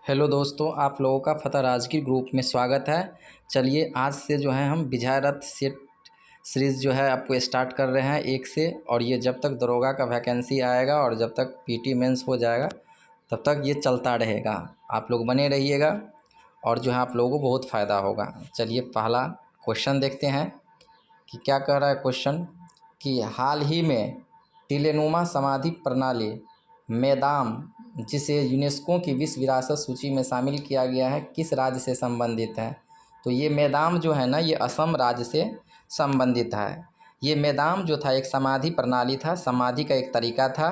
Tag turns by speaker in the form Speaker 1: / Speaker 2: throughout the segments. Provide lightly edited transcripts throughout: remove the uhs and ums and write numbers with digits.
Speaker 1: Hello दोस्तों, आप लोगों का फतह राजगीर ग्रुप में स्वागत है। चलिए आज से जो है हम विजय रथ सेट सीरीज़ जो है आपको स्टार्ट कर रहे हैं 1 से, और ये जब तक दरोगा का वैकेंसी आएगा और जब तक पीटी मेंस हो जाएगा तब तक ये चलता रहेगा। आप लोग बने रहिएगा और जो है आप लोगों को बहुत फ़ायदा होगा। चलिए पहला क्वेश्चन देखते हैं कि क्या कह रहा है क्वेश्चन, कि हाल ही में टीलेनुमा समाधि प्रणाली मेदाम, जिसे यूनेस्को की विश्व विरासत सूची में शामिल किया गया है, किस राज्य से संबंधित है। तो ये मेदाम जो है ना, ये असम राज्य से संबंधित है। ये मेदाम जो था एक समाधि प्रणाली था, समाधि का एक तरीका था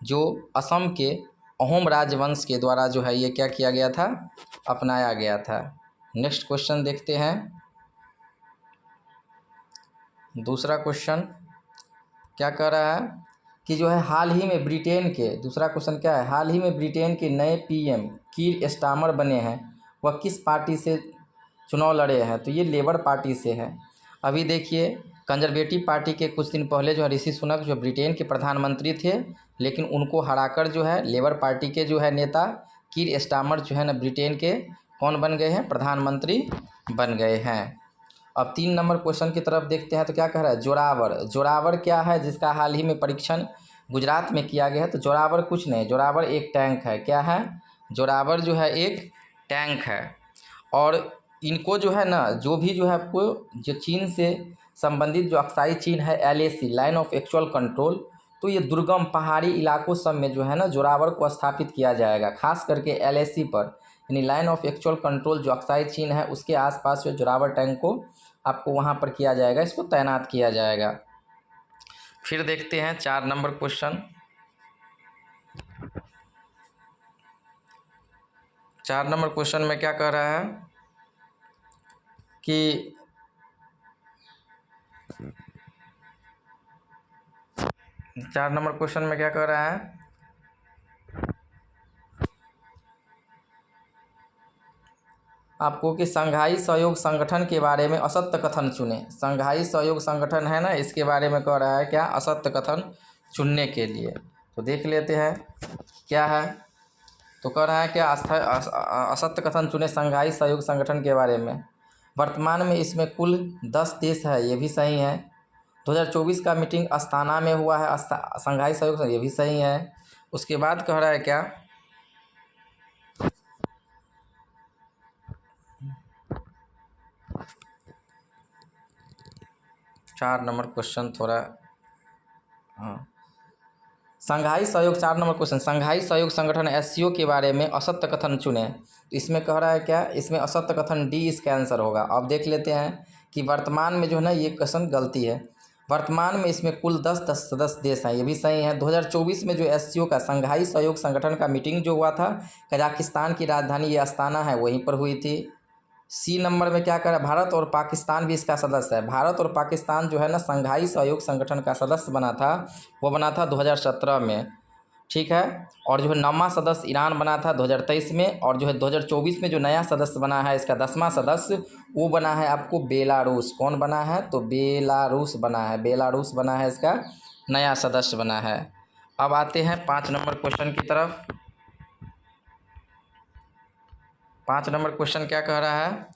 Speaker 1: जो असम के अहोम राजवंश के द्वारा जो है ये क्या किया गया था, अपनाया गया था। नेक्स्ट क्वेश्चन देखते हैं। दूसरा क्वेश्चन क्या कह रहा है कि जो है हाल ही में ब्रिटेन के, दूसरा क्वेश्चन क्या है, हाल ही में ब्रिटेन के नए पीएम कीर स्टारमर बने हैं, वह किस पार्टी से चुनाव लड़े हैं। तो ये लेबर पार्टी से है। अभी देखिए कंजर्वेटिव पार्टी के कुछ दिन पहले जो है ऋषि सुनक जो ब्रिटेन के प्रधानमंत्री थे, लेकिन उनको हराकर जो है लेबर पार्टी के जो है नेता कीर स्टारमर जो है ना ब्रिटेन के कौन बन गए हैं, प्रधानमंत्री बन गए हैं। अब 3 नंबर क्वेश्चन की तरफ देखते हैं। तो क्या कह रहा है, जोरावर। जोरावर क्या है, जिसका हाल ही में परीक्षण गुजरात में किया गया है। तो जोरावर कुछ नहीं, जोरावर एक टैंक है। क्या है, जोरावर जो है एक टैंक है। और इनको जो है ना, जो भी जो है आपको जो चीन से संबंधित जो अक्साई चीन है, LAC line of actual control, तो ये दुर्गम पहाड़ी इलाकों सब में जो है ना जोरावर को स्थापित किया जाएगा, खास करके LAC पर, यानी लाइन ऑफ एक्चुअल कंट्रोल जो अक्साई चीन है उसके आसपास जो जोरावर टैंक को आपको वहाँ पर किया जाएगा, इसको तैनात किया जाएगा। फिर देखते हैं 4 नंबर क्वेश्चन। 4 नंबर क्वेश्चन में क्या कह रहा है कि 4 नंबर क्वेश्चन में क्या कह रहा है, आपको कि संघाई सहयोग संगठन के बारे में असत्य कथन चुने। संघाई सहयोग संगठन है ना, इसके बारे में कह रहा है क्या, असत्य कथन चुनने के लिए। तो देख लेते हैं क्या है। तो कह रहा है क्या, असत्य कथन चुने संघाई सहयोग संगठन के बारे में। वर्तमान में इसमें कुल 10 देश है, ये भी सही है। 2024 का मीटिंग अस्ताना में हुआ है संघाई सहयोग, ये भी सही है। उसके बाद कह रहा है क्या, 4 नंबर क्वेश्चन थोड़ा, हाँ, संघाई सहयोग 4 नंबर क्वेश्चन, संघाई सहयोग संगठन SCO के बारे में असत्य कथन चुने। तो इसमें कह रहा है क्या, इसमें असत्य कथन D इसका आंसर होगा। अब देख लेते हैं कि वर्तमान में जो है ना, ये क्वेश्चन गलती है। वर्तमान में इसमें कुल 10 सदस्य देश हैं, ये भी सही है। 2024 में जो SCO का संघाई सहयोग संगठन का मीटिंग जो हुआ था, कजाकिस्तान की राजधानी ये अस्ताना है, वहीं पर हुई थी। C नंबर में क्या कर रहा है, भारत और पाकिस्तान भी इसका सदस्य है। भारत और पाकिस्तान जो है ना संघाई सहयोग संगठन का सदस्य बना था, वो बना था 2017 में, ठीक है। और जो है 9वां सदस्य ईरान बना था 2023 में, और जो है 2024 में जो नया सदस्य बना है, इसका 10वां सदस्य वो बना है आपको बेलारूस। कौन बना है, तो बेलारूस बना है, बेलारूस बना है, इसका नया सदस्य बना है। अब आते हैं 5 नंबर क्वेश्चन की तरफ। 5 नंबर क्वेश्चन क्या कह रहा है,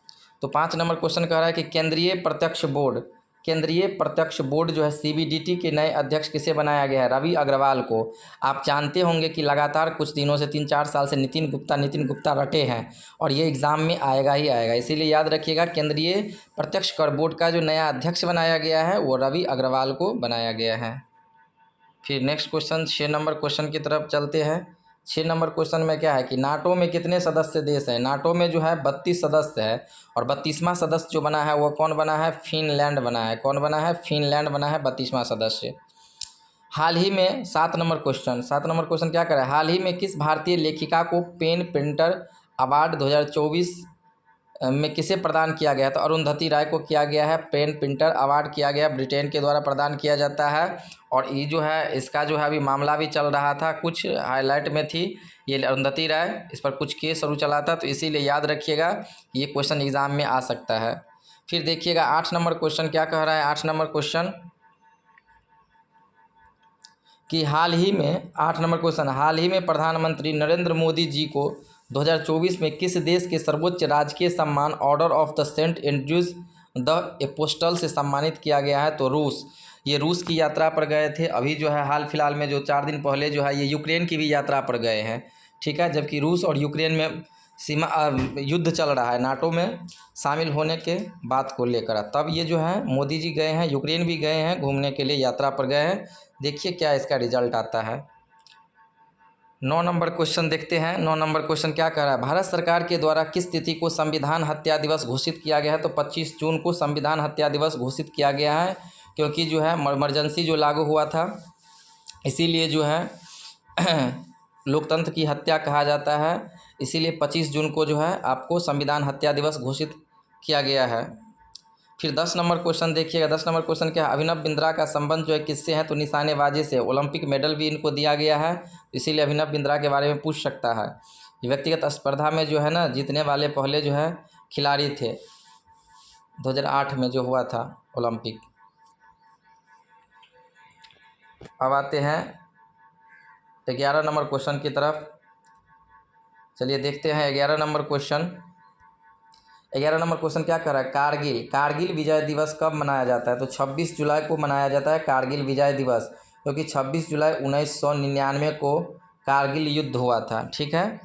Speaker 1: तो 5 नंबर क्वेश्चन कह रहा है कि केंद्रीय प्रत्यक्ष बोर्ड, केंद्रीय प्रत्यक्ष बोर्ड जो है CBDT के नए अध्यक्ष किसे बनाया गया है, रवि अग्रवाल को। आप जानते होंगे कि लगातार कुछ दिनों से 3-4 साल से नितिन गुप्ता रटे हैं, और ये एग्ज़ाम में आएगा ही आएगा, इसीलिए याद रखिएगा केंद्रीय प्रत्यक्ष कर बोर्ड का जो नया अध्यक्ष बनाया गया है वो रवि अग्रवाल को बनाया गया है। फिर नेक्स्ट क्वेश्चन 6 नंबर क्वेश्चन की तरफ चलते हैं। 6 नंबर क्वेश्चन में क्या है कि नाटो में कितने सदस्य देश हैं। नाटो में जो है 32 सदस्य है, और 32वां सदस्य जो बना है वो कौन बना है, फिनलैंड बना है। कौन बना है, फिनलैंड बना है 32वां सदस्य। हाल ही में 7 नंबर क्वेश्चन, 7 नंबर क्वेश्चन क्या करे, हाल ही में किस भारतीय लेखिका को पेन प्रिंटर अवार्ड 2024 में किसे प्रदान किया गया, तो अरुंधति राय को किया गया है। पेन प्रिंटर अवार्ड किया गया, ब्रिटेन के द्वारा प्रदान किया जाता है। और ये जो है इसका जो है अभी मामला भी चल रहा था, कुछ हाईलाइट में थी ये अरुंधति राय, इस पर कुछ केस शुरू चला था, तो इसीलिए याद रखिएगा ये क्वेश्चन एग्जाम में आ सकता है। फिर देखिएगा 8 नंबर क्वेश्चन क्या कह रहा है। 8 नंबर क्वेश्चन कि हाल ही में, 8 नंबर क्वेश्चन, हाल ही में प्रधानमंत्री नरेंद्र मोदी जी को 2024 में किस देश के सर्वोच्च राजकीय सम्मान order of the Saint Andrew's the apostle से सम्मानित किया गया है? तो रूस। ये रूस की यात्रा पर गए थे। अभी जो है हाल फिलहाल में जो 4 दिन पहले जो है ये यूक्रेन की भी यात्रा पर गए हैं। ठीक है, जबकि रूस और यूक्रेन में सीमा युद्ध चल रहा है नाटो में शामिल होने के बात को लेकर। तब ये जो है मोदी जी गए हैं, यूक्रेन भी गए हैं, घूमने के लिए यात्रा पर गए हैं। देखिए क्या इसका रिजल्ट आता है। 9 नंबर क्वेश्चन देखते हैं। 9 नंबर क्वेश्चन क्या कह रहा है? भारत सरकार के द्वारा किस तिथि को संविधान हत्या दिवस घोषित किया गया है? तो 25 जून को संविधान हत्या दिवस घोषित किया गया है, क्योंकि जो है इमरजेंसी जो लागू हुआ था, इसीलिए जो है लोकतंत्र की हत्या कहा जाता है। इसीलिए 25 जून को जो है आपको संविधान हत्या दिवस घोषित किया गया है। फिर 10 नंबर क्वेश्चन देखिएगा। 10 नंबर क्वेश्चन क्या है? अभिनव बिंद्रा का संबंध जो है किससे है? तो निशानेबाजी से। ओलंपिक मेडल भी इनको दिया गया है, इसीलिए अभिनव बिंद्रा के बारे में पूछ सकता है। ये व्यक्तिगत स्पर्धा में जो है ना जीतने वाले पहले जो है खिलाड़ी थे, 2008 में जो हुआ था ओलंपिक। अब आते हैं 11 नंबर क्वेश्चन की तरफ। चलिए देखते हैं 11 नंबर क्वेश्चन। 11 नंबर क्वेश्चन क्या कर रहा है? कारगिल विजय दिवस कब मनाया जाता है? तो 26 जुलाई को मनाया जाता है कारगिल विजय दिवस, क्योंकि 26 जुलाई 1999 को कारगिल युद्ध हुआ था। ठीक है।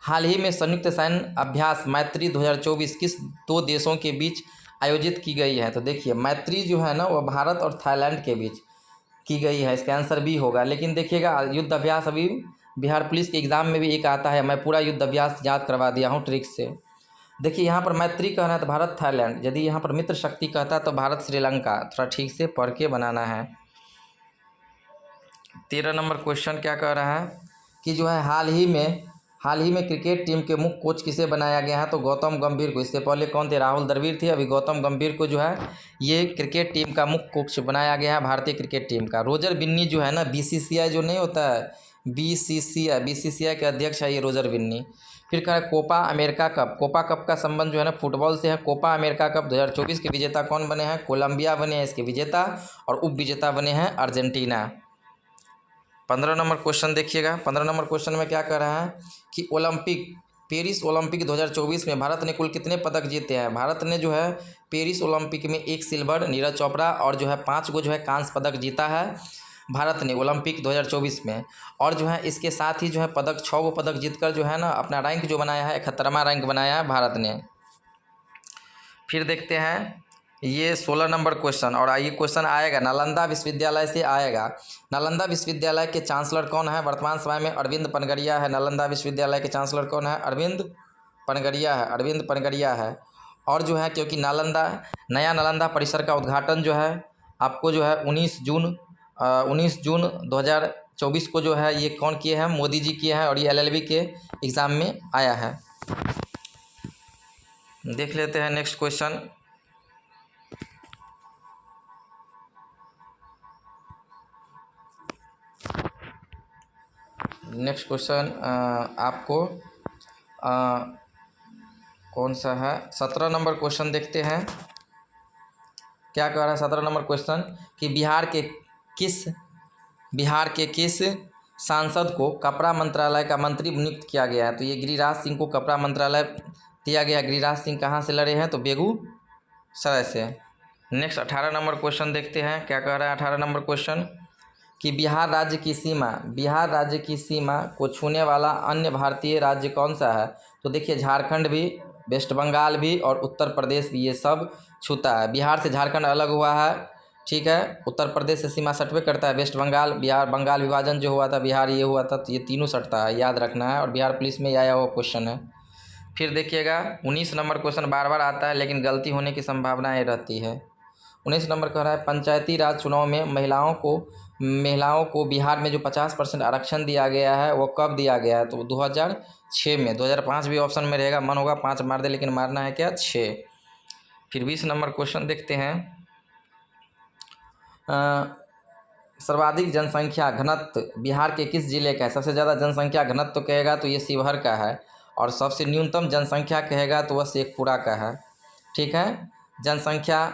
Speaker 1: हाल ही में संयुक्त सैन्य अभ्यास मैत्री 2024 किस 2 देशों के बीच आयोजित की गई है? तो देखिए मैत्री जो है ना वह भारत और थाईलैंड के बीच की गई है। इसका आंसर भी होगा। लेकिन देखिएगा युद्ध अभ्यास अभी बिहार पुलिस के एग्ज़ाम में भी एक आता है, मैं पूरा युद्ध अभ्यास याद करवा दिया हूँ ट्रिक से। देखिए यहाँ पर मैत्री कहना है तो भारत थाईलैंड, यदि यहाँ पर मित्र शक्ति कहता है तो भारत श्रीलंका। थोड़ा ठीक से पढ़ के बनाना है। 13 नंबर क्वेश्चन क्या कह रहा है कि जो है हाल ही में क्रिकेट टीम के मुख्य कोच किसे बनाया गया है? तो गौतम गंभीर को। इससे पहले कौन थे? राहुल द्रविड़ थे। अभी गौतम गंभीर को जो है ये क्रिकेट टीम का मुख्य कोच बनाया गया है, भारतीय क्रिकेट टीम का। रोजर बिन्नी जो है ना बीसीसीआई जो नहीं होता है, बीसीसीआई के अध्यक्ष है ये रोजर बिन्नी। फिर कह रहा है Copa America cup. Copa cup का संबंध जो है ना फुटबॉल से है। कोपा अमेरिका कप 2024 के विजेता कौन बने हैं? कोलंबिया बने हैं इसके विजेता, और उप विजेता बने हैं अर्जेंटीना। 15 नंबर क्वेश्चन देखिएगा। 15 नंबर क्वेश्चन में क्या कह रहा है कि पेरिस ओलंपिक 2024 में भारत ने कुल कितने पदक जीते हैं? भारत ने जो है पेरिस ओलंपिक में 1 सिल्वर, नीरज चोपड़ा, और जो है 5 गो जो है कांस्य पदक जीता है भारत ने ओलंपिक 2024 में। और जो है इसके साथ ही जो है 6 गो पदक जीतकर जो है ना अपना रैंक जो बनाया है 71वां रैंक बनाया है भारत ने। फिर देखते हैं ये 16 नंबर क्वेश्चन, और ये क्वेश्चन आएगा नालंदा विश्वविद्यालय से आएगा। नालंदा विश्वविद्यालय के चांसलर कौन है? वर्तमान समय में अरविंद पनगड़िया है। नालंदा विश्वविद्यालय के चांसलर कौन है? अरविंद पनगड़िया है। और जो है क्योंकि नया नालंदा परिसर का उद्घाटन जो है आपको जो है 19 जून 2024 को जो है ये कौन किए हैं? मोदी जी किए हैं, और ये LLB के एग्ज़ाम में आया है। देख लेते हैं नेक्स्ट क्वेश्चन। नेक्स्ट क्वेश्चन आपको कौन सा है? 17 नंबर क्वेश्चन देखते हैं। क्या कह रहा है 17 नंबर क्वेश्चन कि बिहार के किस सांसद को कपड़ा मंत्रालय का मंत्री नियुक्त किया गया है? तो ये गिरिराज सिंह को कपड़ा मंत्रालय दिया गया। गिरिराज सिंह कहाँ से लड़े हैं? तो बेगूसराय से। नेक्स्ट 18 नंबर क्वेश्चन देखते हैं। क्या कह रहा है 18 नंबर क्वेश्चन कि बिहार राज्य की सीमा को छूने वाला अन्य भारतीय राज्य कौन सा है? तो देखिए झारखंड भी, वेस्ट बंगाल भी, और उत्तर प्रदेश भी, ये सब छूता है। बिहार से झारखंड अलग हुआ है। ठीक है। उत्तर प्रदेश से सीमा सटवे करता है। वेस्ट बंगाल, बिहार, बंगाल विभाजन जो हुआ था, बिहार ये हुआ था, तो ये तीनों सटता है, याद रखना है। और बिहार पुलिस में आया हुआ क्वेश्चन है। फिर देखिएगा 19 नंबर क्वेश्चन बार बार आता है, लेकिन गलती होने की संभावनाएँ रहती है। 19 नंबर कह रहा है पंचायती राज चुनाव में महिलाओं को बिहार में जो 50% आरक्षण दिया गया है वो कब दिया गया है? तो 2006 में। 2005 भी ऑप्शन में रहेगा, मन होगा 5 मार दे, लेकिन मारना है क्या? 6। फिर 20 नंबर क्वेश्चन देखते हैं। सर्वाधिक जनसंख्या घनत्व बिहार के किस जिले का है? सबसे ज़्यादा जनसंख्या घनत्व कहेगा तो ये शिवहर का है, और सबसे न्यूनतम जनसंख्या कहेगा तो वह शेखपुरा का है। ठीक है। जनसंख्या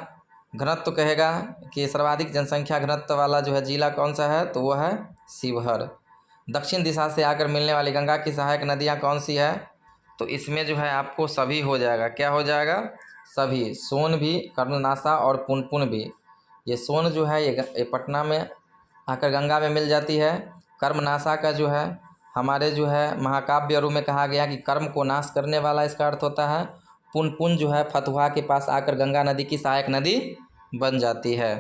Speaker 1: घनत्व कहेगा कि सर्वाधिक जनसंख्या घनत्व वाला जो है जिला कौन सा है? तो वह है शिवहर। दक्षिण दिशा से आकर मिलने वाली गंगा की सहायक नदियाँ कौन सी है? तो इसमें जो है आपको सभी हो जाएगा। क्या हो जाएगा? सभी। सोन भी, कर्मनाशा और पुनपुन भी। ये सोन जो है ये पटना में आकर गंगा में मिल जाती है। कर्मनाशा का जो है हमारे जो है महाकाव्य में कहा गया कि कर्म को नाश करने वाला इसका अर्थ होता है। पुनपुन जो है फतुहा के पास आकर गंगा नदी की सहायक नदी बन जाती है।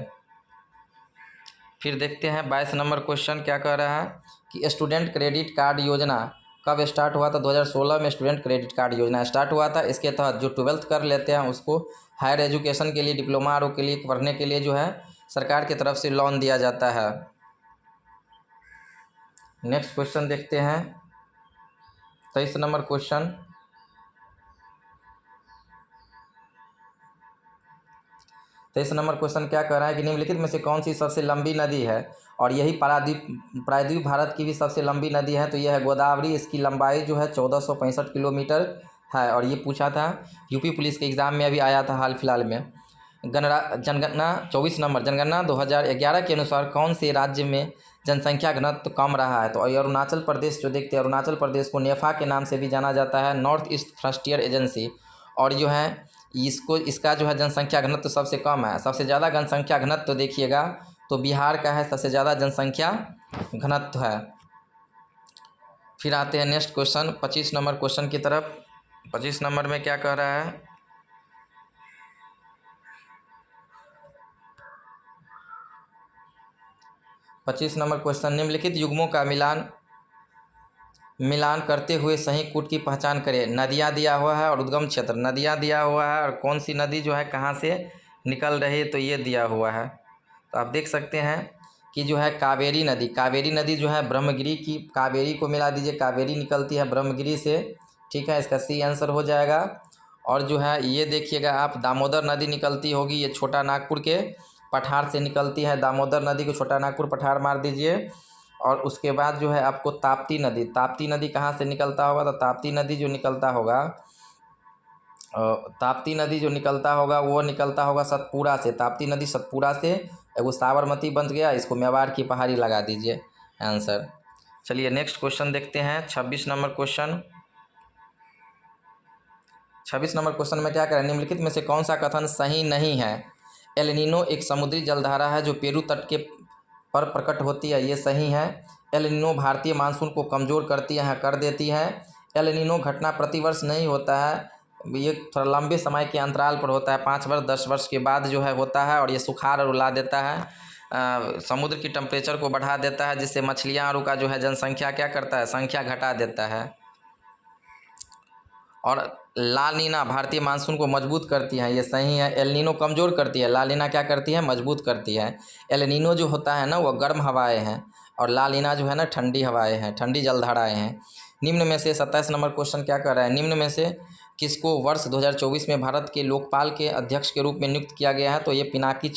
Speaker 1: फिर देखते हैं 22 नंबर क्वेश्चन क्या कह रहा है कि स्टूडेंट क्रेडिट कार्ड योजना कब स्टार्ट हुआ था? 2016 में स्टूडेंट क्रेडिट कार्ड योजना स्टार्ट हुआ था। इसके तहत जो 12th कर लेते हैं उसको हायर एजुकेशन के लिए, डिप्लोमा और के लिए पढ़ने के लिए जो है सरकार की तरफ से लोन दिया जाता है। नेक्स्ट क्वेश्चन देखते हैं 23 नंबर क्वेश्चन। 23 नंबर क्वेश्चन क्या कह रहा है कि निम्नलिखित में से कौन सी सबसे लंबी नदी है? और यही प्रायद्वीप भारत की भी सबसे लंबी नदी है, तो यह है गोदावरी। इसकी लंबाई जो है 1465 किलोमीटर है। और ये पूछा था यूपी पुलिस के एग्ज़ाम में, अभी आया था हाल फिलहाल में। जनगणना 24 नंबर, जनगणना 2011 के अनुसार कौन से राज्य में जनसंख्या घनत्व कम रहा है? तो अरुणाचल प्रदेश जो देखते हैं, अरुणाचल प्रदेश को नेफा के नाम से भी जाना जाता है, नॉर्थ ईस्ट फ्रंटियर एजेंसी। और जो है इसका जो है जनसंख्या घनत्व सबसे कम है। सबसे ज़्यादा जनसंख्या घनत्व देखिएगा तो बिहार का है, सबसे ज़्यादा जनसंख्या घनत्व है। फिर आते हैं नेक्स्ट क्वेश्चन 25 नंबर क्वेश्चन की तरफ। 25 नंबर में क्या कह रहा है? पच्चीस नंबर क्वेश्चन, निम्नलिखित युग्मों का मिलान करते हुए सही कूट की पहचान करें। नदियाँ दिया हुआ है और उद्गम क्षेत्र। नदियाँ दिया हुआ है और कौन सी नदी जो है कहाँ से निकल रही है, तो ये दिया हुआ है। तो आप देख सकते हैं कि जो है कावेरी नदी जो है ब्रह्मगिरी की, कावेरी को मिला दीजिए, कावेरी निकलती है ब्रह्मगिरी से। ठीक है, इसका सी आंसर हो जाएगा। और जो है ये देखिएगा आप, दामोदर नदी निकलती होगी, ये छोटा नागपुर के पठार से निकलती है। दामोदर नदी को छोटा नागपुर पठार मार दीजिए। और उसके बाद जो है आपको ताप्ती नदी कहाँ से निकलता होगा? तो ताप्ती नदी जो निकलता होगा वो निकलता होगा सतपुरा से। ताप्ती नदी सतपुरा से, वो साबरमती बन गया, इसको मेवाड़ की पहाड़ी लगा दीजिए आंसर। चलिए नेक्स्ट क्वेश्चन देखते हैं 26 नंबर क्वेश्चन। 26 नंबर क्वेश्चन में क्या करें? निम्नलिखित में से कौन सा कथन सही नहीं है? एल नीनो एक समुद्री जलधारा है जो पेरू तट के पर प्रकट होती है, ये सही है। एल नीनो भारतीय मानसून को कमज़ोर कर देती है। एल नीनो घटना प्रतिवर्ष नहीं होता है, ये थोड़ा लंबे समय के अंतराल पर होता है, 5 वर्ष 10 वर्ष के बाद जो है होता है। और ये सुखाड़ और रुला देता है, समुद्र की टेम्परेचर को बढ़ा देता है, जिससे मछलियाँ और का जो है जनसंख्या क्या करता है, संख्या घटा देता है। और ला नीना भारतीय मानसून को मजबूत करती है, ये सही है। एल नीनो कमज़ोर करती है, ला नीना क्या करती है, मजबूत करती है। एल नीनो जो होता है ना वो गर्म हवाएं हैं, और ला नीना जो है ना ठंडी हवाएं हैं, ठंडी जलधाराएं हैं। निम्न में से 27 नंबर क्वेश्चन क्या कर रहा है? निम्न में से किसको वर्ष 2024 में भारत के लोकपाल के अध्यक्ष के रूप में नियुक्त किया गया है? तो ये पिनाकी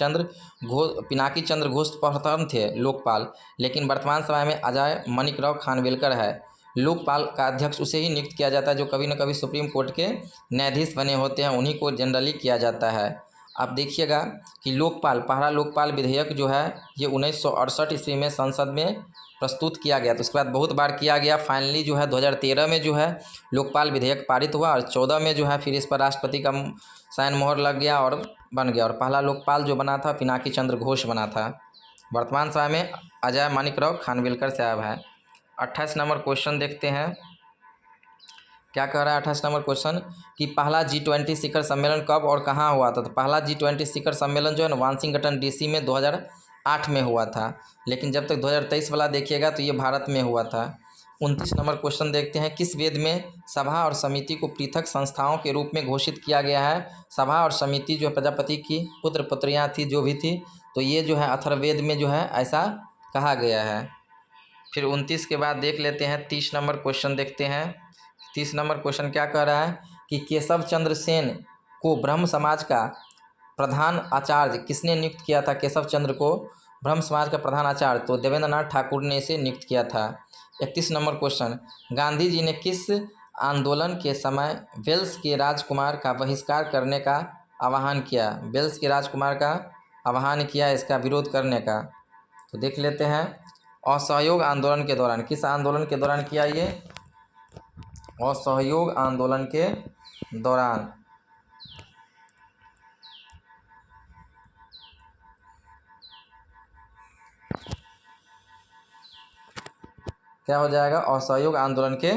Speaker 1: चंद्र घोष प्रथम थे लोकपाल, लेकिन वर्तमान समय में अजय माणिकराव खानविलकर है। लोकपाल का अध्यक्ष उसे ही नियुक्त किया जाता है जो कभी न कभी सुप्रीम कोर्ट के न्यायाधीश बने होते हैं, उन्हीं को जनरली किया जाता है। आप देखिएगा कि पहला लोकपाल विधेयक जो है ये 1968 ईस्वी में संसद में प्रस्तुत किया गया। तो उसके बाद बहुत बार किया गया, फाइनली जो है 2013 में जो है लोकपाल विधेयक पारित हुआ, और 14 में जो है फिर इस पर राष्ट्रपति का साइन मोहर लग गया और बन गया। और पहला लोकपाल जो बना था पिनाकी चंद्र घोष बना था। वर्तमान समय में अजय माणिकराव खानविलकर साहब है। 28 नंबर क्वेश्चन देखते हैं क्या कह रहा है 28 नंबर क्वेश्चन कि पहला G20 शिखर सम्मेलन कब और कहाँ हुआ था? तो पहला G20 शिखर सम्मेलन जो है ना वाशिंगटन DC में 2008 में हुआ था, लेकिन जब तक 2023 वाला देखिएगा तो ये भारत में हुआ था। 29 नंबर क्वेश्चन देखते हैं, किस वेद में सभा और समिति को पृथक संस्थाओं के रूप में घोषित किया गया है? सभा और समिति जो प्रजापति की पुत्र पुत्रियाँ थी जो भी थी, तो ये जो है अथर्ववेद में जो है ऐसा कहा गया है। फिर 29 के बाद देख लेते हैं 30 नंबर क्वेश्चन देखते हैं। 30 नंबर क्वेश्चन क्या कह रहा है कि केशव चंद्र सेन को ब्रह्म समाज का प्रधान आचार्य किसने नियुक्त किया था? केशव चंद्र को ब्रह्म समाज का प्रधान आचार्य तो देवेंद्रनाथ ठाकुर ने इसे नियुक्त किया था। 31 नंबर क्वेश्चन, गांधी जी ने किस आंदोलन के समय वेल्स के राजकुमार का बहिष्कार करने का आह्वान किया? वेल्स के राजकुमार का आह्वान किया इसका विरोध करने का। तो देख लेते हैं, असहयोग आंदोलन के दौरान। किस आंदोलन के दौरान किया ये? असहयोग आंदोलन के दौरान। क्या हो जाएगा? असहयोग आंदोलन के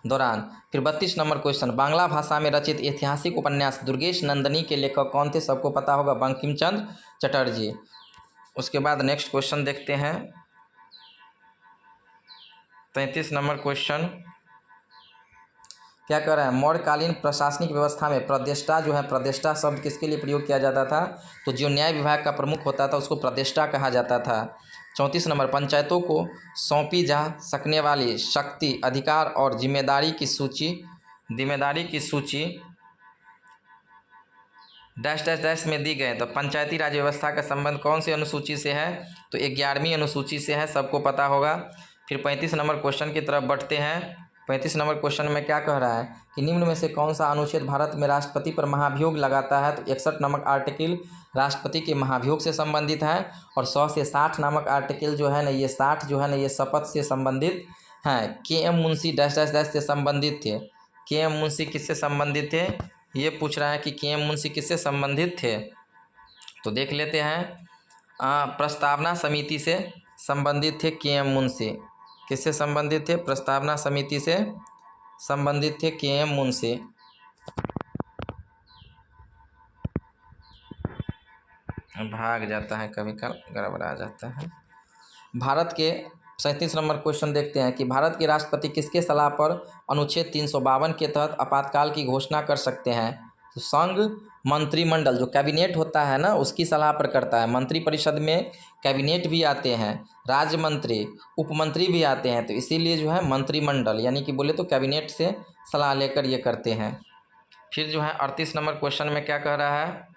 Speaker 1: दौरान। फिर 32 नंबर क्वेश्चन, बांग्ला भाषा में रचित ऐतिहासिक उपन्यास दुर्गेश नंदिनी के लेखक कौन थे? सबको पता होगा, बंकिम चंद्र चटर्जी। उसके बाद नेक्स्ट क्वेश्चन देखते हैं, 33 नंबर क्वेश्चन क्या कर रहा है? मौर्यकालीन प्रशासनिक व्यवस्था में प्रदेष्टा जो है, प्रदेष्टा शब्द किसके लिए प्रयोग किया जाता था? तो जो न्याय विभाग का प्रमुख होता था उसको प्रदेष्टा कहा जाता था। 34 नंबर, पंचायतों को सौंपी जा सकने वाली शक्ति, अधिकार और जिम्मेदारी की सूची डैश डैश डैश में दी गए। तो पंचायती राज व्यवस्था का संबंध कौन सी अनुसूची से है? तो 11वीं अनुसूची से है, सबको पता होगा। फिर 35 नंबर क्वेश्चन की तरफ बढ़ते हैं। 35 नंबर क्वेश्चन में क्या कह रहा है कि निम्न में से कौन सा अनुच्छेद भारत में राष्ट्रपति पर महाभियोग लगाता है? तो 61 नामक आर्टिकल राष्ट्रपति के महाभियोग से संबंधित है, और 100 से 60 नामक आर्टिकल जो है ना, ये 60 जो है ना, ये शपथ से संबंधित हैं। KM. Munshi dash dash dash से संबंधित थे। के.एम. मुंशी किससे संबंधित थे? ये पूछ रहा है कि के.एम. मुंशी किससे संबंधित थे। तो देख लेते हैं, प्रस्तावना समिति से संबंधित थे के.एम. मुंशी। किससे संबंधित थे? प्रस्तावना समिति से संबंधित थे के.एम. मुंशी। भाग जाता है, कभी कभी गड़बड़ा जाता है। भारत के 37 नंबर क्वेश्चन देखते हैं कि भारत के राष्ट्रपति किसके सलाह पर अनुच्छेद 352 के तहत आपातकाल की घोषणा कर सकते हैं? तो संघ मंत्रिमंडल जो कैबिनेट होता है ना, उसकी सलाह पर करता है। मंत्रिपरिषद में कैबिनेट भी आते हैं, राज्य मंत्री, उपमंत्री भी आते हैं, तो इसीलिए जो है मंत्रिमंडल यानी कि बोले तो कैबिनेट से सलाह लेकर ये करते हैं। फिर जो है 38 नंबर क्वेश्चन में क्या कह रहा है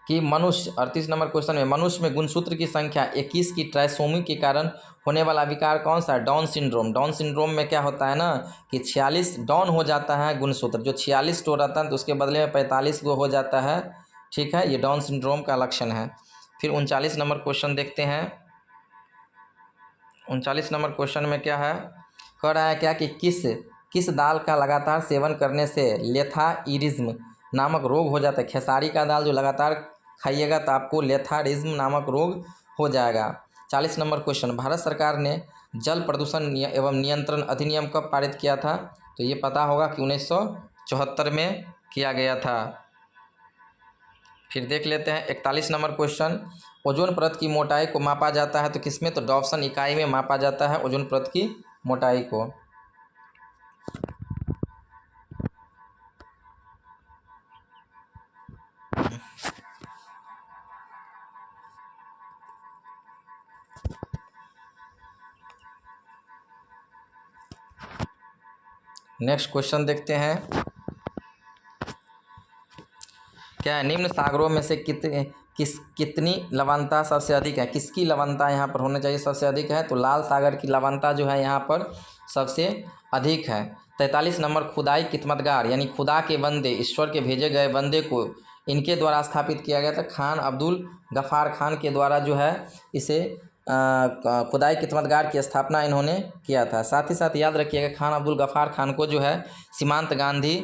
Speaker 1: कि मनुष्य, 38 नंबर क्वेश्चन में, मनुष्य में गुणसूत्र की संख्या 21 की ट्राइसोमी के कारण होने वाला विकार कौन सा है? Down syndrome. डाउन सिंड्रोम में क्या होता है ना कि 46 डाउन हो जाता है गुणसूत्र, जो 46 टो रहता है तो उसके बदले में 45 गो हो जाता है। ठीक है, ये डाउन सिंड्रोम का लक्षण है। फिर 39 नंबर क्वेश्चन देखते हैं। 39 नंबर क्वेश्चन में क्या है, कह रहा है क्या कि किस दाल का लगातार सेवन करने से लेथाइरिज्म नामक रोग हो जाता है? खेसारी का दाल जो लगातार खाइएगा तो आपको लेथाइरिज्म नामक रोग हो जाएगा। 40 नंबर क्वेश्चन, भारत सरकार ने जल प्रदूषण एवं नियंत्रण अधिनियम कब पारित किया था? तो ये पता होगा कि 1974 में किया गया था। फिर देख लेते हैं 41 नंबर क्वेश्चन, ओजोन परत की मोटाई को मापा जाता है तो किसमें? तो डॉप्सन इकाई में मापा जाता है ओजोन परत की मोटाई को। नेक्स्ट क्वेश्चन देखते हैं, क्या है, निम्न सागरों में से कितनी लवणता सबसे अधिक है? किसकी लवणता यहाँ पर होना चाहिए सबसे अधिक है? तो लाल सागर की लवणता जो है यहाँ पर सबसे अधिक है। 43 नंबर, खुदाई कितमतगार यानी खुदा के बंदे, ईश्वर के भेजे गए बंदे को इनके द्वारा स्थापित किया गया था। खान अब्दुल गफ़ार खान के द्वारा जो है इसे खुदाई कितमतगार की स्थापना इन्होंने किया था। साथ ही साथ याद रखिएगा, खान अब्दुल गफ़ार खान को जो है सीमांत गांधी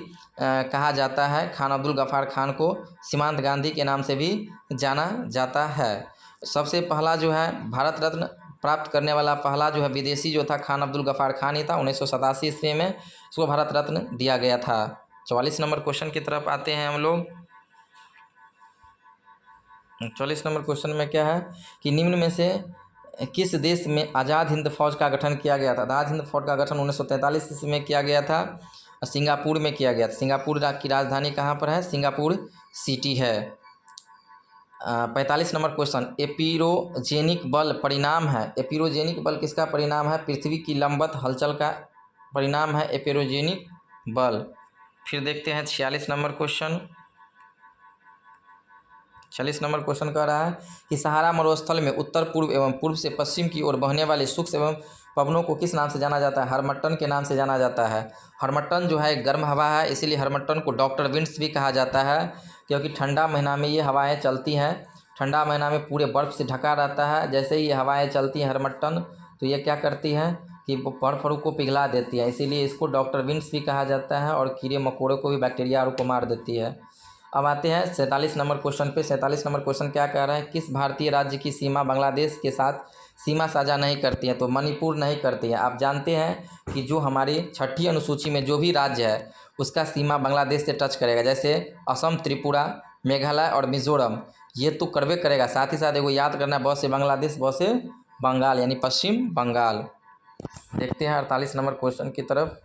Speaker 1: कहा जाता है। खान अब्दुल गफ़ार खान को सीमांत गांधी के नाम से भी जाना जाता है। सबसे पहला जो है भारत रत्न प्राप्त करने वाला पहला जो है विदेशी जो था खान अब्दुल गफ़ार खान ही था। 1987 ईस्वी में इसको भारत रत्न दिया गया था। 44 नंबर क्वेश्चन की तरफ आते हैं हम लोग। 44 नंबर क्वेश्चन में क्या है कि निम्न में से किस देश में आज़ाद हिंद फौज का गठन किया गया था? आज़ाद हिंद फौज का गठन 1943 ईस्वी में किया गया था, सिंगापुर में किया गया था। सिंगापुर की राजधानी कहाँ पर है? सिंगापुर सिटी है। 45 नंबर क्वेश्चन, एपिरोजेनिक बल परिणाम है। एपिरोजेनिक बल किसका परिणाम है? पृथ्वी की लंबवत हलचल का परिणाम है एपिरोजेनिक बल। फिर देखते हैं 46 नंबर क्वेश्चन। 40 नंबर क्वेश्चन कह रहा है कि सहारा मरुस्थल में उत्तर पूर्व एवं पूर्व से पश्चिम की ओर बहने वाले शुष्क एवं पवनों को किस नाम से जाना जाता है? हरमट्टन के नाम से जाना जाता है। हरमट्टन जो है गर्म हवा है, इसीलिए हरमट्टन को डॉक्टर विंड्स भी कहा जाता है, क्योंकि ठंडा महीना में ये हवाएं चलती हैं। ठंडा महीना में पूरे बर्फ़ से ढका रहता है। जैसे ही ये हवाएं चलती हैं हरमट्टन, तो ये क्या करती हैं कि वो फल फरू को पिघला देती है, इसीलिए इसको डॉक्टर विंस भी कहा जाता है, और कीड़े मकोड़ों को भी, बैक्टीरिया को मार देती है। अब आते हैं 47 नंबर क्वेश्चन पे। 47 नंबर क्वेश्चन क्या कह रहा है, किस भारतीय राज्य की सीमा बांग्लादेश के साथ सीमा साझा नहीं करती है? तो मणिपुर नहीं करती है। आप जानते हैं कि जो हमारी 6ठी अनुसूची में जो भी राज्य है उसका सीमा बांग्लादेश से टच करेगा, जैसे असम, त्रिपुरा, मेघालय और मिजोरम, ये तो करवे करेगा। साथ ही साथ एगो याद करना है, ब से बांग्लादेश, ब से बंगाल, यानी पश्चिम बंगाल। देखते हैं 48 नंबर क्वेश्चन की तरफ।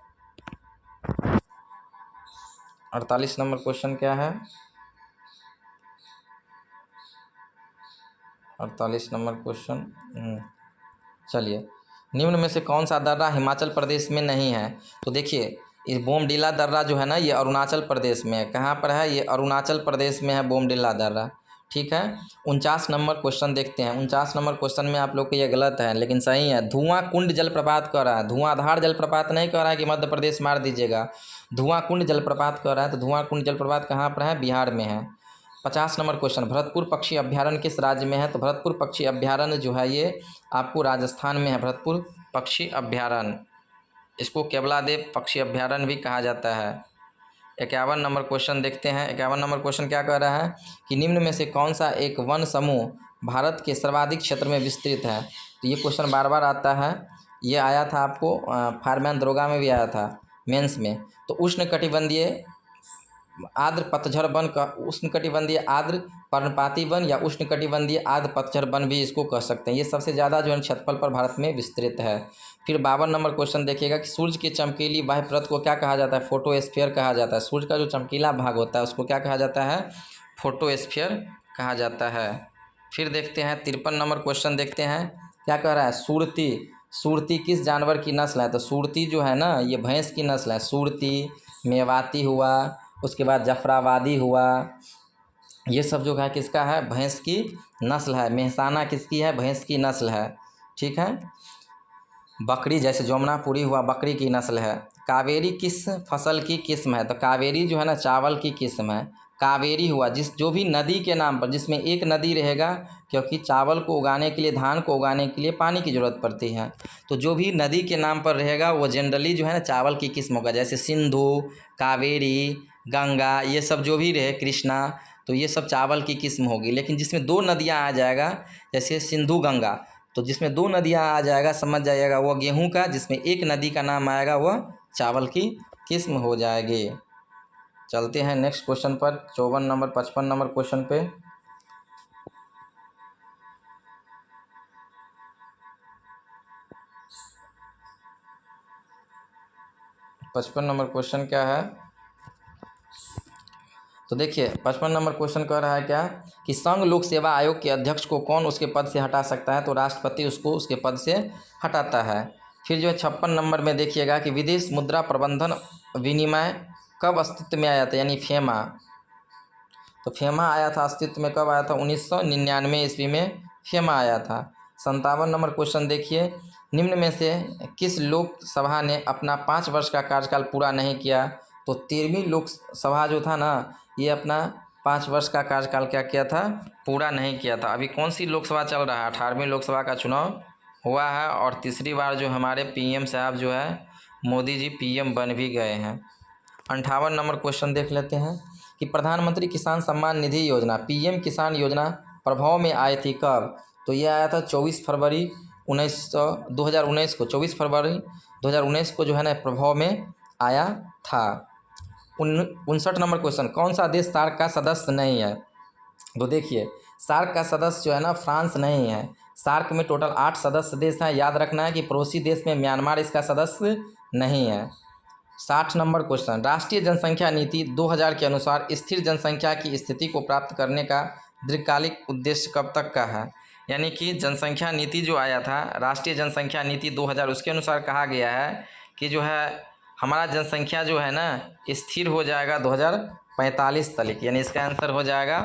Speaker 1: 48 नंबर क्वेश्चन क्या है? 48 नंबर क्वेश्चन, चलिए, निम्न में से कौन सा दर्रा हिमाचल प्रदेश में नहीं है? तो देखिए, इस बोमडिला दर्रा जो है ना, ये अरुणाचल प्रदेश में है। कहाँ पर है? ये अरुणाचल प्रदेश में है बोमडिला दर्रा। ठीक है। 49 नंबर क्वेश्चन देखते हैं। 49 नंबर क्वेश्चन में आप लोग को ये गलत है, लेकिन सही है। धुआं कुंड जलप्रपात कह रहा है, धुआंधार जलप्रपात नहीं कह रहा है कि मध्य प्रदेश मार दीजिएगा। धुआं कुंड जलप्रपात कह रहा है, तो धुआं कुंड जलप्रपात कहाँ पर है? बिहार में है। 50 नंबर क्वेश्चन, भरतपुर पक्षी अभ्यारण्य किस राज्य में है? तो भरतपुर पक्षी अभ्यारण्य जो है ये आपको राजस्थान में है। भरतपुर पक्षी अभ्यारण्य, इसको केवलादेव पक्षी अभ्यारण्य भी कहा जाता है। 51 नंबर क्वेश्चन देखते हैं। 51 नंबर क्वेश्चन क्या कह रहा है कि निम्न में से कौन सा एक वन समूह भारत के सर्वाधिक क्षेत्र में विस्तृत है? तो ये क्वेश्चन बार बार आता है, ये आया था आपको फायरमैन दरोगा में भी आया था, मेंस में। तो उष्णकटिबंधीय आर्द्र पतझड़ वन का, उष्णकटिबंधीय आर्द्र पर्णपाती वन या उष्णकटिबंधीय आर्द्र पतझड़ वन भी इसको कह सकते हैं। ये सबसे ज़्यादा जो है क्षेत्रफल पर भारत में विस्तृत है। फिर 52 नंबर क्वेश्चन देखिएगा कि सूर्य की चमकीली बाह्य परत को क्या कहा जाता है? फोटोस्फीयर कहा जाता है। सूर्य का जो चमकीला भाग होता है उसको क्या कहा जाता है? फोटोस्फीयर कहा जाता है। फिर देखते हैं 53 नंबर क्वेश्चन देखते हैं, क्या कह रहा है? सुरती, सुरती किस जानवर की नस्ल है? तो सुरती जो है ना, ये भैंस की नस्ल है। सुरती, मेवाती हुआ, उसके बाद जफराबादी हुआ, ये सब जो है किसका है? भैंस की नस्ल है। मेहसाना किसकी है? भैंस की नस्ल है। ठीक है। बकरी, जैसे जमुनापुरी हुआ, बकरी की नस्ल है। कावेरी किस फसल की किस्म है? तो कावेरी जो है ना, चावल की किस्म है। कावेरी हुआ जो भी नदी के नाम पर, जिसमें एक नदी रहेगा, क्योंकि चावल को उगाने के लिए, धान को उगाने के लिए पानी की ज़रूरत पड़ती है, तो जो भी नदी के नाम पर रहेगा वो जनरली जो है ना चावल की किस्म होगा। जैसे सिंधु, कावेरी, गंगा, ये सब जो भी रहे, कृष्णा, तो ये सब चावल की किस्म होगी। लेकिन जिसमें 2 नदियाँ आ जाएगा, जैसे सिंधु, गंगा, तो जिसमें 2 नदियाँ आ जाएगा, समझ जाइएगा वो गेहूं का, जिसमें एक नदी का नाम आएगा वह चावल की किस्म हो जाएगी। चलते हैं नेक्स्ट क्वेश्चन पर, 54 नंबर 55 नंबर क्वेश्चन पे। पचपन नंबर क्वेश्चन क्या है? तो देखिए 55 नंबर क्वेश्चन कह रहा है क्या कि संघ लोक सेवा आयोग के अध्यक्ष को कौन उसके पद से हटा सकता है? तो राष्ट्रपति उसको उसके पद से हटाता है। फिर जो है 56 नंबर में देखिएगा कि विदेश मुद्रा प्रबंधन विनिमय कब अस्तित्व में आया था, यानी फेमा। तो फेमा आया था अस्तित्व में, कब आया था? 1999 ईस्वी में फेमा आया था। 57 नंबर क्वेश्चन देखिए, निम्न में से किस लोकसभा ने अपना 5 वर्ष का कार्यकाल पूरा नहीं किया? तो 13वीं लोकसभा जो था ना, ये अपना 5 वर्ष का कार्यकाल क्या किया था? पूरा नहीं किया था। अभी कौन सी लोकसभा चल रहा है? 18वीं लोकसभा का चुनाव हुआ है, और तीसरी बार जो हमारे पीएम साहब जो है मोदी जी पीएम बन भी गए हैं। 58 नंबर क्वेश्चन देख लेते हैं कि प्रधानमंत्री किसान सम्मान निधि योजना, पीएम किसान योजना प्रभाव में आई थी कब? तो ये आया था 24 फरवरी 2019 को। 24 फरवरी 2019 को जो है ना प्रभाव में आया था। 59 नंबर क्वेश्चन, कौन सा देश सार्क का सदस्य नहीं है? तो देखिए, सार्क का सदस्य जो है ना फ्रांस नहीं है। सार्क में टोटल 8 सदस्य देश हैं। याद रखना है कि पड़ोसी देश में म्यांमार इसका सदस्य नहीं है। 60 नंबर क्वेश्चन, राष्ट्रीय जनसंख्या नीति 2000 के अनुसार स्थिर जनसंख्या की स्थिति को प्राप्त करने का दीर्घकालिक उद्देश्य कब तक का है? यानी कि जनसंख्या नीति जो आया था, राष्ट्रीय जनसंख्या नीति 2000, उसके अनुसार कहा गया है कि जो है हमारा जनसंख्या जो है ना स्थिर हो जाएगा 2045 तक, यानी इसका आंसर हो जाएगा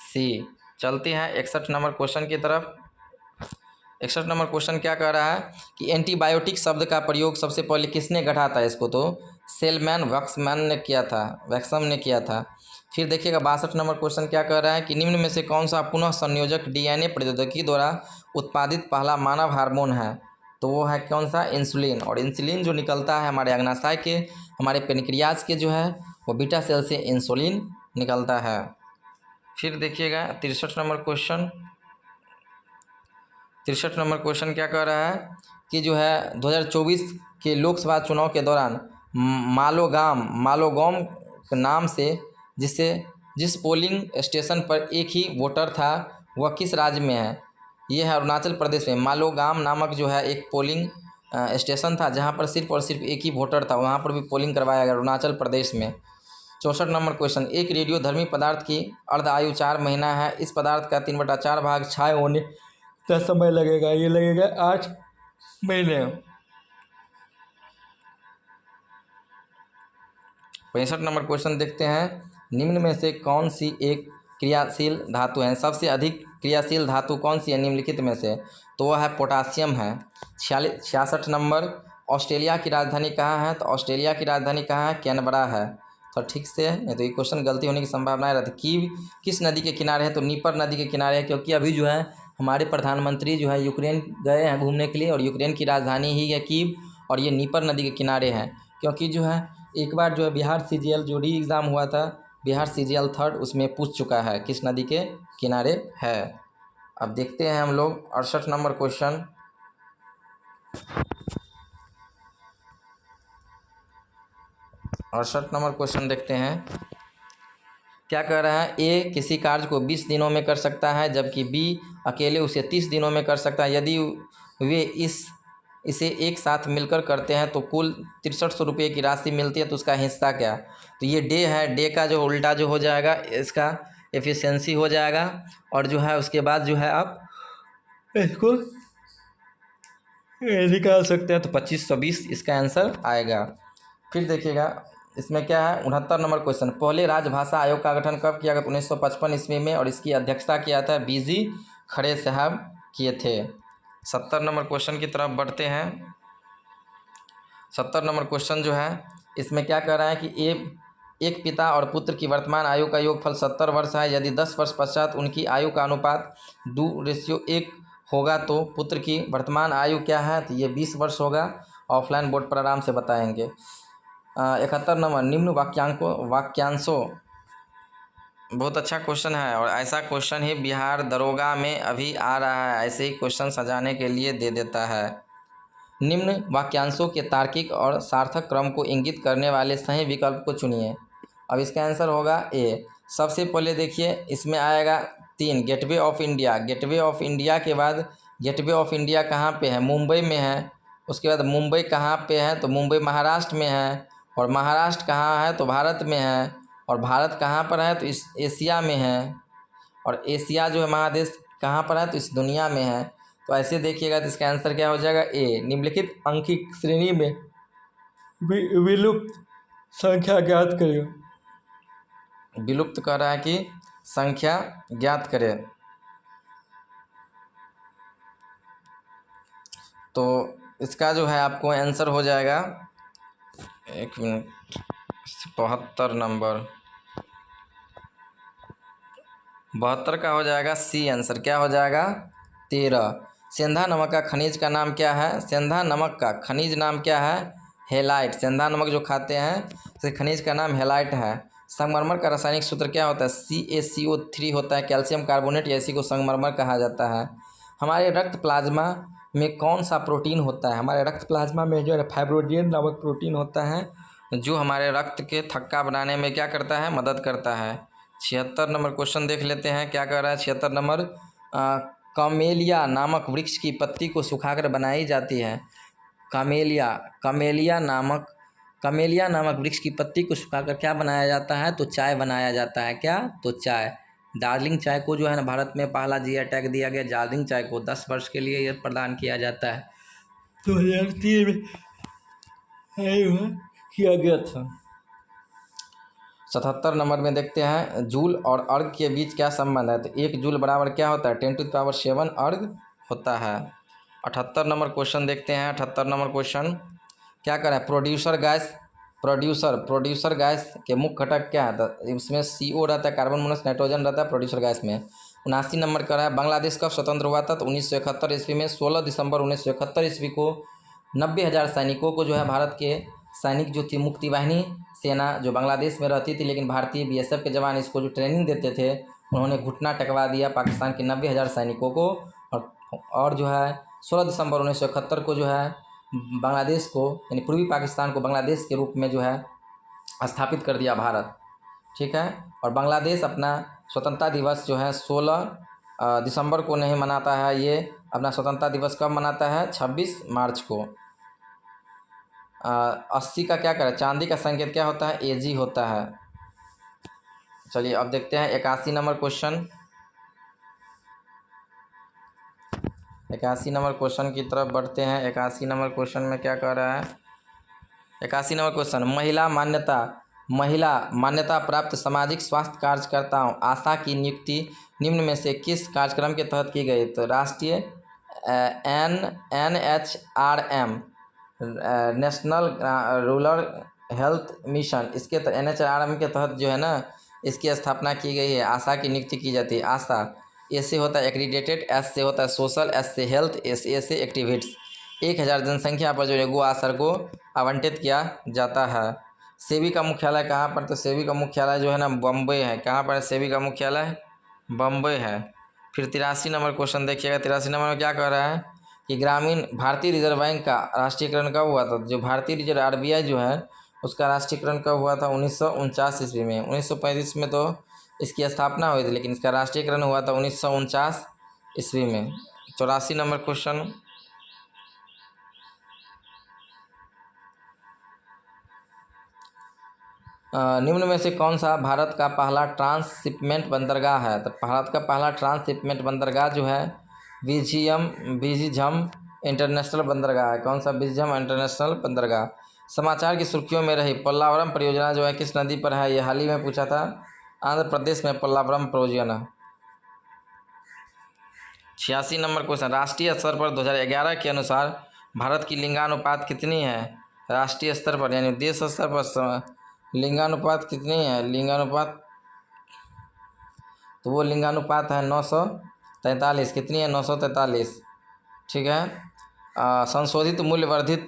Speaker 1: सी। चलते हैं 61 नंबर क्वेश्चन की तरफ। 61 नंबर क्वेश्चन क्या कह रहा है कि एंटीबायोटिक शब्द का प्रयोग सबसे पहले किसने गढ़ा था इसको? तो सेलमैन वैक्समैन ने किया था, वैक्सम ने किया था। फिर देखिएगा 62 नंबर क्वेश्चन क्या कह रहा है कि निम्न में से कौन सा पुनः संयोजक डीएनए प्रौद्योगिकी द्वारा उत्पादित पहला मानव हार्मोन है? तो वो है कौन सा, इंसुलिन। और इंसुलिन जो निकलता है हमारे अग्नाशय के, हमारे पेनक्रियाज के जो है वो बीटा सेल से इंसुलिन निकलता है। फिर देखिएगा 63 नंबर क्वेश्चन। 63 नंबर क्वेश्चन क्या कह रहा है कि जो है 2024 के लोकसभा चुनाव के दौरान मालोगाम नाम से जिस पोलिंग स्टेशन पर एक ही वोटर था वह किस राज्य में है। ये है अरुणाचल प्रदेश में। मालोगाम नामक जो है एक पोलिंग स्टेशन था जहां पर सिर्फ और सिर्फ एक ही वोटर था, वहां पर भी पोलिंग करवाया गया अरुणाचल प्रदेश में। 64 नंबर क्वेश्चन, एक रेडियोधर्मी पदार्थ की अर्ध आयु 4 महीना है। इस पदार्थ का 3/4 भाग क्षय होने का समय लगेगा, ये लगेगा 8 महीने। 65 नंबर क्वेश्चन देखते हैं, निम्न में से कौन सी एक क्रियाशील धातु है। सबसे अधिक क्रियाशील धातु कौन सी है निम्नलिखित में से, तो वह है पोटासियम है। 66 नंबर, ऑस्ट्रेलिया की राजधानी कहाँ है, तो ऑस्ट्रेलिया की राजधानी कहाँ है, कैनबरा है। तो ठीक से, नहीं तो ये क्वेश्चन गलती होने की संभावना रहती। कीव किस नदी के किनारे है, तो नीपर नदी के किनारे है, क्योंकि अभी जो है हमारे प्रधानमंत्री जो है यूक्रेन गए हैं घूमने के लिए, और यूक्रेन की राजधानी ही है कीव, और ये नीपर नदी के किनारे है। क्योंकि जो है एक बार जो है बिहार CGL जो री एग्ज़ाम हुआ था, बिहार CGL 3rd, उसमें पूछ चुका है किस नदी के किनारे है। अब देखते हैं हम लोग 68 नंबर क्वेश्चन। 68 नंबर क्वेश्चन देखते हैं, क्या कह रहा है। ए किसी कार्य को 20 दिनों में कर सकता है, जबकि बी अकेले उसे 30 दिनों में कर सकता है। यदि वे इसे एक साथ मिलकर करते हैं तो कुल 6300 रुपये की राशि मिलती है, तो उसका हिस्सा क्या। तो ये डे है, डे का जो उल्टा जो हो जाएगा इसका एफिशिएंसी हो जाएगा, और जो है उसके बाद जो है आप इसको निकाल सकते हैं, तो 2520 इसका आंसर आएगा। फिर देखिएगा इसमें क्या है 69 नंबर क्वेश्चन, पहले राजभाषा आयोग का गठन कब किया गया, 1955 ईस्वी में, और इसकी अध्यक्षता किया था BG खड़े साहब किए थे। 70 नंबर क्वेश्चन की तरफ बढ़ते हैं। 70 नंबर क्वेश्चन जो है इसमें क्या कह रहा है कि एक पिता और पुत्र की वर्तमान आयु का योगफल 70 वर्ष है। यदि 10 वर्ष पश्चात उनकी आयु का अनुपात 2:1 होगा तो पुत्र की वर्तमान आयु क्या है, तो ये 20 वर्ष होगा। ऑफलाइन बोर्ड पर आराम से बताएंगे। 71 नंबर, निम्न वाक्यांशों, बहुत अच्छा क्वेश्चन है, और ऐसा क्वेश्चन ही बिहार दरोगा में अभी आ रहा है, ऐसे ही क्वेश्चन सजाने के लिए दे देता है। निम्न वाक्यांशों के तार्किक और सार्थक क्रम को इंगित करने वाले सही विकल्प को चुनिए। अब इसका आंसर होगा ए। सबसे पहले देखिए इसमें आएगा 3, gateway of India. Gateway of India के बाद गेटवे ऑफ इंडिया कहाँ पे है, मुंबई में है। उसके बाद मुंबई कहाँ पे है, तो मुंबई महाराष्ट्र में है। और महाराष्ट्र कहाँ है, तो भारत में है। और भारत कहाँ पर है, तो इस एशिया में है। और एशिया जो है महादेश कहाँ पर है, तो इस दुनिया में है। तो ऐसे देखिएगा तो इसका आंसर क्या हो जाएगा ए। निम्नलिखित अंकित श्रेणी में विलुप्त संख्या ज्ञात करिए। विलुप्त कह रहा है कि संख्या ज्ञात करें, तो इसका जो है आपको आंसर हो जाएगा, एक मिनट, 72 नंबर, 72 का हो जाएगा सी आंसर। क्या हो जाएगा 13। सेंधा नमक का खनिज का नाम क्या है, सेंधा नमक का खनिज नाम क्या है, हेलाइट। सेंधा नमक जो खाते हैं उसे खनिज का नाम हेलाइट है। संगमरमर का रासायनिक सूत्र क्या होता है, CaCO3 होता है। कैल्शियम कार्बोनेट या इसी को संगमरमर कहा जाता है। हमारे रक्त प्लाज्मा में कौन सा प्रोटीन होता है, हमारे रक्त प्लाज्मा में जो है फाइब्रोडिन नामक प्रोटीन होता है, जो हमारे रक्त के थक्का बनाने में क्या करता है, मदद करता है। 76 नंबर क्वेश्चन देख लेते हैं, क्या कर रहा है 76 नंबर, कामेलिया नामक वृक्ष की पत्ती को सुखाकर बनाई जाती है। कामेलिया नामक वृक्ष की पत्ती को सुखाकर क्या बनाया जाता है, तो चाय बनाया जाता है। क्या, तो चाय। दार्जिलिंग चाय को जो है ना भारत में पहला GI टैग दिया गया। दार्जिलिंग चाय को 10 वर्ष के लिए यह प्रदान किया जाता है, 2003 में किया गया था। 77 नंबर में देखते हैं, जूल और अर्ग के बीच क्या संबंध है, तो 1 जूल बराबर क्या होता है, 10⁻7 अर्ग होता है। 78 नंबर क्वेश्चन देखते हैं। 78 नंबर क्वेश्चन क्या करें, प्रोड्यूसर गैस के मुख्य घटक क्या है, तो इसमें CO रहता है, कार्बन मोनोऑक्साइड नाइट्रोजन रहता है प्रोड्यूसर गैस में। 79 नंबर का है बांग्लादेश कब स्वतंत्र हुआ था, तो 1971 ईस्वी में 16 दिसंबर 1971 ईस्वी को 90,000 सैनिकों को जो है भारत के सैनिक जो थी मुक्ति वाहिनी सेना जो बांग्लादेश में रहती थी, लेकिन भारतीय बीएसएफ के जवान इसको जो ट्रेनिंग देते थे उन्होंने घुटना टकवा दिया पाकिस्तान के 90,000 सैनिकों को, और जो है 16 दिसंबर 1971 को जो है बांग्लादेश को यानी पूर्वी पाकिस्तान को बांग्लादेश के रूप में जो है स्थापित कर दिया भारत। ठीक है, और बांग्लादेश अपना स्वतंत्रता दिवस जो है 16 दिसंबर को नहीं मनाता है, ये अपना स्वतंत्रता दिवस कब मनाता है, 26 मार्च को। 80 का क्या करें, चांदी का संकेत क्या होता है, AG होता है। चलिए अब देखते हैं 81 नंबर क्वेश्चन। 81 नंबर क्वेश्चन की तरफ बढ़ते हैं। 81 नंबर क्वेश्चन में क्या कह रहा है, 81 नंबर क्वेश्चन, महिला मान्यता प्राप्त सामाजिक स्वास्थ्य कार्यकर्ताओं आशा की नियुक्ति निम्न में से किस कार्यक्रम के तहत की गई, तो राष्ट्रीय NHRM national rural health mission, इसके NHRM के तहत जो है ना इसकी स्थापना की गई है, आशा की नियुक्ति की जाती है। आशा ए से होता है एक्रीडेटेड, S से होता है सोशल, S से हेल्थ, A से एक्टिविट्स। 1000 जनसंख्या पर जो है गो आश्रय को आवंटित किया जाता है। सेबी का मुख्यालय कहाँ पर, तो सेबी का मुख्यालय जो है ना बम्बई है। कहाँ पर है सेबी का मुख्यालय, बम्बई है। फिर 83 नंबर क्वेश्चन देखिएगा। 83 नंबर में क्या कह रहा है कि ग्रामीण भारतीय रिजर्व बैंक का राष्ट्रीयकरण कब हुआ था, जो भारतीय रिजर्व RBI जो है उसका राष्ट्रीयकरण कब हुआ था, 1949 ईस्वी में। 1935 में तो इसकी स्थापना हुई थी, लेकिन इसका राष्ट्रीयकरण हुआ था 1949 ईस्वी में। 84 नंबर क्वेश्चन, निम्न में से कौन सा भारत का पहला ट्रांसशिपमेंट बंदरगाह है, तो भारत का पहला ट्रांसशिपमेंट बंदरगाह जो है विजिझम इंटरनेशनल बंदरगाह है। कौन सा, विजिझम इंटरनेशनल बंदरगाह। समाचार की सुर्खियों में रही पोल्लावरम परियोजना जो है किस नदी पर है, ये हाल ही में पूछा था, आंध्र प्रदेश में पोल्लावरम परियोजना। 86 नंबर क्वेश्चन, राष्ट्रीय स्तर पर 2011 के अनुसार भारत की लिंगानुपात कितनी है, राष्ट्रीय स्तर पर यानी देश स्तर पर लिंगानुपात कितनी है, लिंगानुपात, तो वो लिंगानुपात है 943। कितनी है, 943। ठीक है। संशोधित मूल्य वर्धित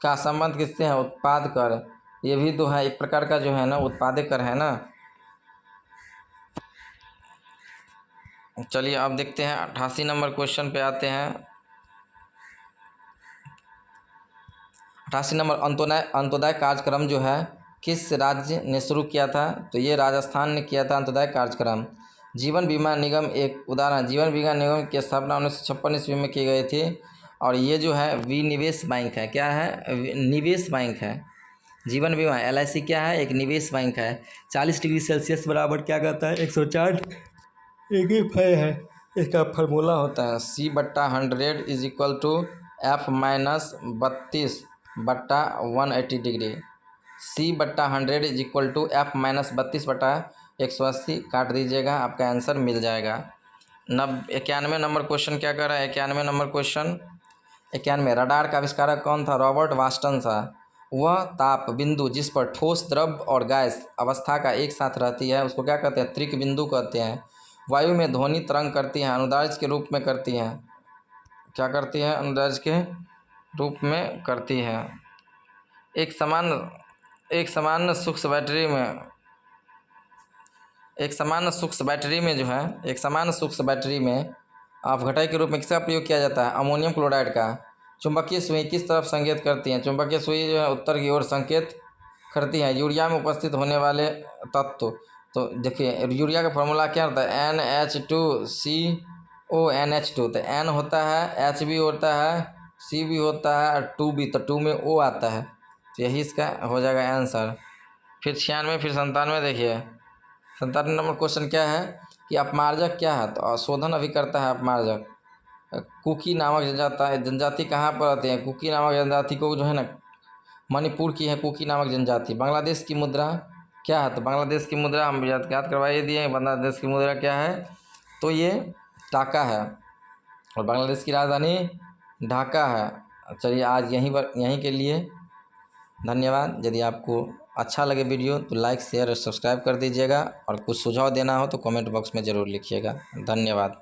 Speaker 1: का संबंध किससे है, उत्पाद कर, ये भी तो है एक प्रकार का जो है ना उत्पादक कर है ना। चलिए अब देखते हैं 88 नंबर क्वेश्चन पे आते हैं। 88 नंबर, अंत्योदय कार्यक्रम जो है किस राज्य ने शुरू किया था, तो ये राजस्थान ने किया था अंत्योदय कार्यक्रम। जीवन बीमा निगम एक उदाहरण, जीवन बीमा निगम की स्थापना 1956 ईस्वी में की गई थी, और ये जो है विनिवेश बैंक है। क्या है, निवेश बैंक है। जीवन बीमा LIC क्या है, एक निवेश बैंक है। 40 डिग्री सेल्सियस बराबर क्या कहता है, 104 एक है। इसका फार्मूला होता है C/100 is equal to F-32/180 degree. C/100 is equal to F-32/180 काट दीजिएगा, आपका आंसर मिल जाएगा। 91 नंबर क्वेश्चन क्या कर रहा है, 91 नंबर क्वेश्चन, 91 रडार का आविष्कारक कौन था, रॉबर्ट वास्टन था। वह ताप बिंदु जिस पर ठोस, द्रव और गैस अवस्था का एक साथ रहती है उसको क्या कहते हैं, त्रिक बिंदु कहते हैं। वायु में ध्वनि तरंग करती हैं, अनुदैर्ध्य के रूप में करती हैं। क्या करती हैं, अनुदैर्ध्य के रूप में करती हैं। एक सामान्य सूक्ष्म बैटरी में, एक सामान्य सूक्ष्म बैटरी में जो है, एक सामान्य सूक्ष्म बैटरी में अपघटय के रूप में किसका प्रयोग किया जाता है, अमोनियम क्लोराइड का। चुंबकीय सुई किस तरफ संकेत करती हैं, चुंबकीय सुई जो है उत्तर की ओर संकेत करती है। यूरिया में उपस्थित होने वाले तत्व, तो देखिए यूरिया का फॉर्मूला क्या होता है, NH2CO NH2, तो N होता है, H भी होता है, C भी होता है, और 2 भी, तो 2 में O आता है, तो यही इसका हो जाएगा आंसर। फिर 96, फिर 97 देखिए। 97 नंबर क्वेश्चन क्या है कि अपमार्जक क्या है, तो शोधन अभी करता है अपमार्जक। कुकी नामक जनजाति कहाँ पर आते हैं, कुकी नामक जनजाति को जो है ना मणिपुर की है कुकी नामक जनजाति। बांग्लादेश की मुद्रा क्या है, तो बांग्लादेश की मुद्रा हम याद करवाइए दिए, बांग्लादेश की मुद्रा क्या है, तो ये टाका है, और बांग्लादेश की राजधानी ढाका है। चलिए आज यहीं के लिए धन्यवाद। यदि आपको अच्छा लगे वीडियो तो लाइक शेयर और सब्सक्राइब कर दीजिएगा, और कुछ सुझाव देना हो तो कमेंट बॉक्स में ज़रूर लिखिएगा। धन्यवाद।